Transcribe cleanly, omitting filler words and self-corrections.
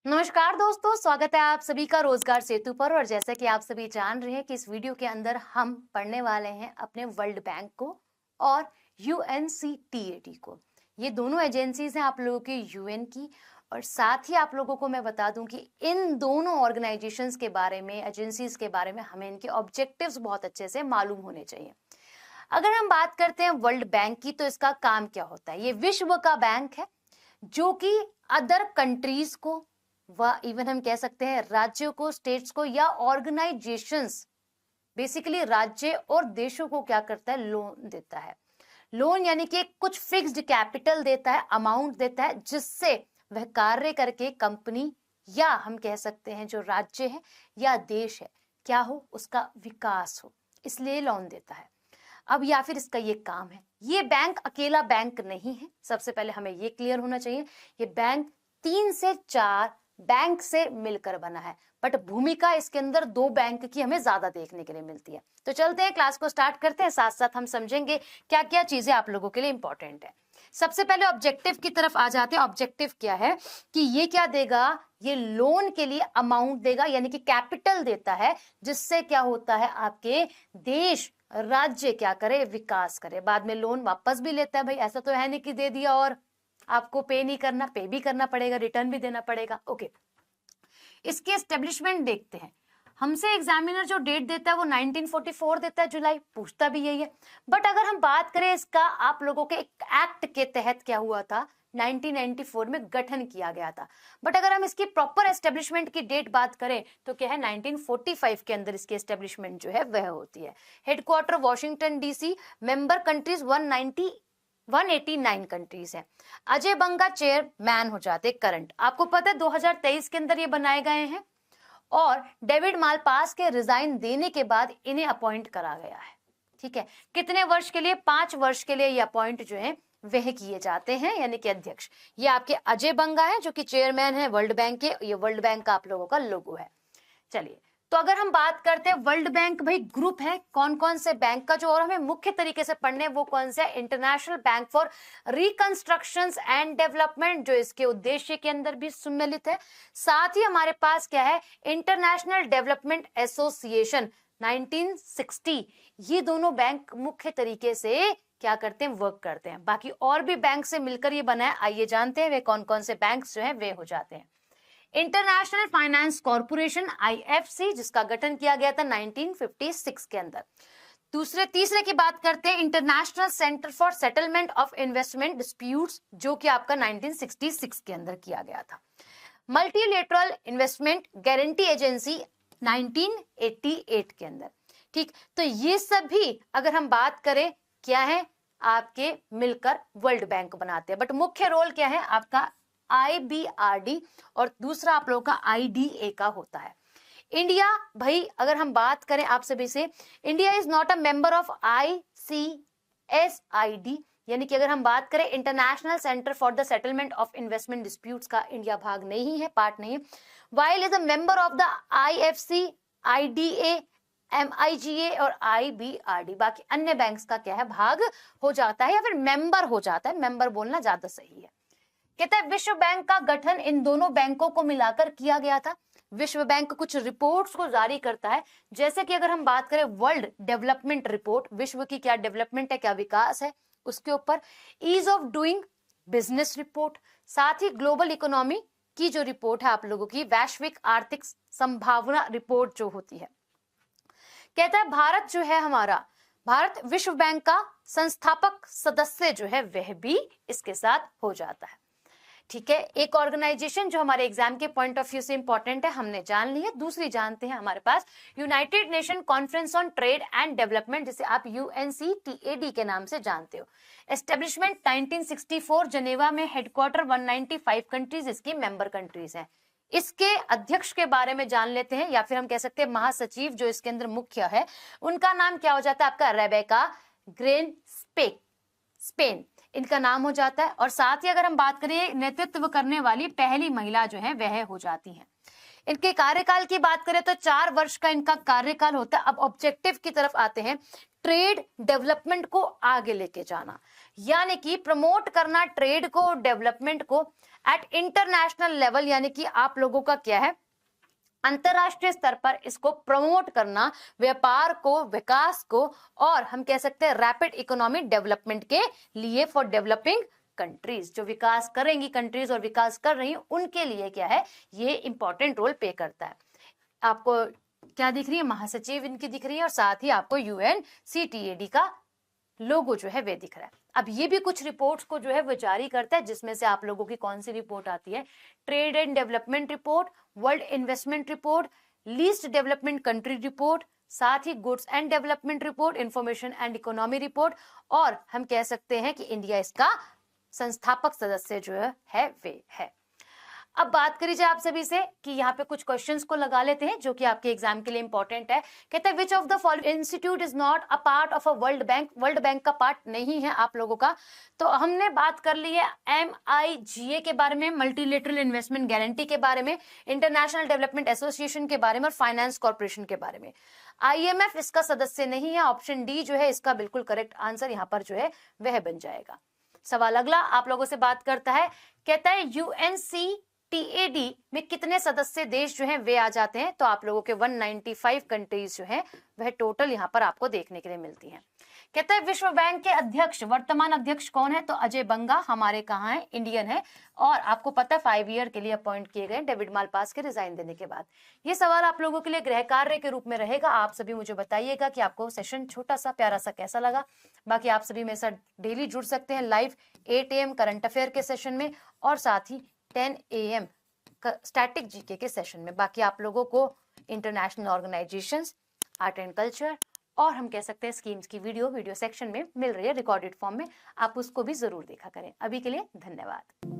नमस्कार दोस्तों, स्वागत है आप सभी का रोजगार सेतु पर। और जैसा कि आप सभी जान रहे हैं कि इस वीडियो के अंदर हम पढ़ने वाले हैं अपने वर्ल्ड बैंक को और यूएनसीटीएडी को। ये दोनों एजेंसीज हैं आप लोगों की यूएन की। और साथ ही आप लोगों को मैं बता दूं कि इन दोनों ऑर्गेनाइजेशंस के बारे में, एजेंसीज के बारे में हमें इनके ऑब्जेक्टिव्स बहुत अच्छे से मालूम होने चाहिए। अगर हम बात करते हैं वर्ल्ड बैंक की, तो इसका काम क्या होता है? ये विश्व का बैंक है जो कि अदर कंट्रीज को व इवन हम कह सकते हैं राज्यों को, स्टेट्स को या ऑर्गेनाइजेशंस, बेसिकली राज्य और देशों को क्या करता है? लोन देता है। लोन यानी कि कुछ फिक्स्ड कैपिटल देता है, अमाउंट देता है, जिससे वह कार्य करके कंपनी या हम कह सकते हैं जो राज्य है या देश है क्या हो, उसका विकास हो, इसलिए लोन देता है। अब या फिर इसका ये काम है। ये बैंक अकेला बैंक नहीं है, सबसे पहले हमें ये क्लियर होना चाहिए। ये बैंक 3 से 4 बैंक से मिलकर बना है, बट भूमिका इसके अंदर 2 बैंक की हमें ज्यादा देखने के लिए मिलती है। तो चलते हैं, क्लास को स्टार्ट करते हैं, साथ साथ हम समझेंगे क्या क्या चीजें आप लोगों के लिए इंपॉर्टेंट है। सबसे पहले ऑब्जेक्टिव की तरफ आ जाते हैं। ऑब्जेक्टिव क्या है कि ये क्या देगा? ये लोन के लिए अमाउंट देगा, यानी कि कैपिटल देता है, जिससे क्या होता है, आपके देश राज्य क्या करे? विकास करे। बाद में लोन वापस भी लेता है। भाई ऐसा तो है नहीं कि दे दिया और आपको पे नहीं करना, पे भी करना पड़ेगा, रिटर्न भी देना पड़ेगा। ओके, इसके एस्टेब्लिशमेंट देखते हैं। हमसे एग्जामिनर जो डेट देता है वो 1944 देता है, जुलाई, पूछता भी यही है। बट अगर हम बात करें इसका, आप लोगों के एक एक्ट के तहत क्या हुआ था, 1994 में गठन किया गया था। बट अगर हम इसकी प्रॉपर एस्टेब्लिशमेंट की डेट बात करें तो क्या है, 1945 के अंदर इसकी एस्टेब्लिशमेंट जो है वह होती है। Headquarter Washington DC, member countries 189 countries है। अजय बंगा चेयरमैन हो जाते करंट। आपको पता है 2023 के अंदर ये बनाए गए हैं और डेविड मालपास के रिजाइन देने के बाद इन्हें अपॉइंट करा गया है। ठीक है, कितने वर्ष के लिए? 5 वर्ष के लिए ये अपॉइंट जो है वह किए जाते हैं, यानी कि अध्यक्ष। ये आपके अजय बंगा है जो कि चेयरमैन है वर्ल्ड बैंक के। ये वर्ल्ड बैंक का आप लोगों का लोगो है। चलिए, तो अगर हम बात करते हैं वर्ल्ड बैंक, भाई ग्रुप है कौन कौन से बैंक का जो और हमें मुख्य तरीके से पढ़ने, वो कौन सा है? International bank for reconstruction and development, जो इसके उद्देश्य के अंदर भी सम्मिलित है। साथ ही हमारे पास क्या है? International development association 1960। ये दोनों बैंक मुख्य तरीके से क्या करते हैं? वर्क करते हैं। बाकी और भी बैंक से मिलकर ये बना है। आइए जानते हैं वे कौन कौन से बैंक जो है वे हो जाते हैं। इंटरनेशनल फाइनेंस कॉर्पोरेशन आईएफसी, जिसका गठन किया गया था 1956 के अंदर। तीसरे की बात करते हैं, international Centre for settlement of Investment disputes, जो कि आपका 1966 के अंदर किया गया था। मल्टीलेटरल इन्वेस्टमेंट गारंटी एजेंसी 1988 के अंदर। ठीक, तो ये सभी अगर हम बात करें क्या है, आपके मिलकर वर्ल्ड बैंक बनाते हैं। बट मुख्य रोल क्या है आपका? आईबीआरडी और दूसरा आप लोगों का आईडीए का होता है। इंडिया, भाई अगर हम बात करें आप सभी से, India is not a member of ICSID, यानी कि अगर हम बात करें International Centre for the Settlement of Investment Disputes का इंडिया भाग नहीं है, पार्ट नहीं है। While is a member of the IFC, IDA, MIGA और आईबीआरडी, बाकी अन्य बैंक्स का क्या है? भाग हो जाता है या फिर मेंबर हो जाता है। मेंबर बोलना ज्यादा सही है। कहता है विश्व बैंक का गठन इन दोनों बैंकों को मिलाकर किया गया था। विश्व बैंक कुछ रिपोर्ट्स को जारी करता है, जैसे कि अगर हम बात करें वर्ल्ड डेवलपमेंट रिपोर्ट, विश्व की क्या डेवलपमेंट है, क्या विकास है, उसके ऊपर ease of doing business report, साथ ही ग्लोबल इकोनॉमी की जो रिपोर्ट है आप लोगों की, वैश्विक आर्थिक संभावना रिपोर्ट जो होती है। कहता है भारत जो है हमारा, भारत विश्व बैंक का संस्थापक सदस्य जो है वह भी इसके साथ हो जाता है। ठीक है, एक ऑर्गेनाइजेशन जो हमारे एग्जाम के पॉइंट ऑफ व्यू से इंपॉर्टेंट है हमने जान ली है। दूसरी जानते हैं हमारे पास united nation conference on trade and development, जिसे आप यूएनसीटीएडी के नाम से जानते हो। एस्टेब्लिशमेंट 1964, जनेवा में। हेडक्वार्टर 195 कंट्रीज इसकी मेंबर कंट्रीज हैं। इसके अध्यक्ष के बारे में जान लेते हैं, या फिर हम कह सकते हैं महासचिव जो इसके अंदर मुख्य है, उनका नाम क्या हो जाता है आपका? रेबेका ग्रीन्सपेन इनका नाम हो जाता है। और साथ ही अगर हम बात करें नेतृत्व करने वाली पहली महिला जो है वह हो जाती हैं। इनके कार्यकाल की बात करें तो 4 वर्ष का इनका कार्यकाल होता है। अब ऑब्जेक्टिव की तरफ आते हैं। ट्रेड डेवलपमेंट को आगे लेके जाना, यानी कि प्रमोट करना ट्रेड को, डेवलपमेंट को, एट इंटरनेशनल लेवल, यानी कि आप लोगों का क्या है, अंतरराष्ट्रीय स्तर पर इसको प्रमोट करना, व्यापार को, विकास को, और हम कह सकते हैं रैपिड इकोनॉमिक डेवलपमेंट के लिए फॉर डेवलपिंग कंट्रीज, जो विकास करेंगी कंट्रीज और विकास कर रही हैं उनके लिए क्या है, ये इंपॉर्टेंट रोल प्ले करता है। आपको क्या दिख रही है, महासचिव इनकी दिख रही है, और साथ ही आपको UNCTAD का लोगो जो है वे दिख रहा है। अब ये भी कुछ रिपोर्ट्स को जो है वो जारी करता है, जिसमें से आप लोगों की कौन सी रिपोर्ट आती है, trade and development report, world investment report, least development country report, साथ ही goods and development report, information and economy report, और हम कह सकते हैं कि इंडिया इसका संस्थापक सदस्य जो है वे है। अब बात करी जाए आप सभी से कि यहाँ पे कुछ क्वेश्चंस को लगा लेते हैं जो कि आपके एग्जाम के लिए इंपॉर्टेंट है। कहते हैं which of the following institute is not a part of a world bank, world bank का पार्ट नहीं है आप लोगों का। तो हमने बात कर ली है MIGA के बारे में, मल्टीलेटरल इन्वेस्टमेंट गारंटी के बारे में, इंटरनेशनल डेवलपमेंट एसोसिएशन के बारे में, और फाइनेंस कॉर्पोरेशन के बारे में। IMF इसका सदस्य नहीं है, ऑप्शन डी जो है इसका बिल्कुल करेक्ट आंसर यहाँ पर जो है वह बन जाएगा। सवाल अगला आप लोगों से बात करता है, कहता है UNCTAD में कितने सदस्य देश जो हैं वे आ जाते हैं। तो आप लोगों के 195 कंट्रीज जो हैं वह टोटल यहाँ पर आपको देखने के लिए मिलती हैं। कहता है विश्व बैंक के अध्यक्ष, वर्तमान अध्यक्ष कौन है, तो अजय बंगा हमारे कहाँ है, इंडियन है, और आपको पता है 5 ईयर के लिए अपॉइंट किए गए डेविड मालपास के रिजाइन देने के बाद। ये सवाल आप लोगों के लिए गृह कार्य के रूप में रहेगा। आप सभी मुझे बताइएगा कि आपको सेशन छोटा सा प्यारा सा कैसा लगा। बाकी आप सभी मेरे साथ डेली जुड़ सकते हैं लाइव 8 AM करंट अफेयर के सेशन में, और साथ ही 10 AM स्टैटिक जीके के सेशन में। बाकी आप लोगों को international organisations, art and culture, और हम कह सकते हैं स्कीम्स की वीडियो सेक्शन में मिल रही है रिकॉर्डेड फॉर्म में, आप उसको भी जरूर देखा करें। अभी के लिए धन्यवाद।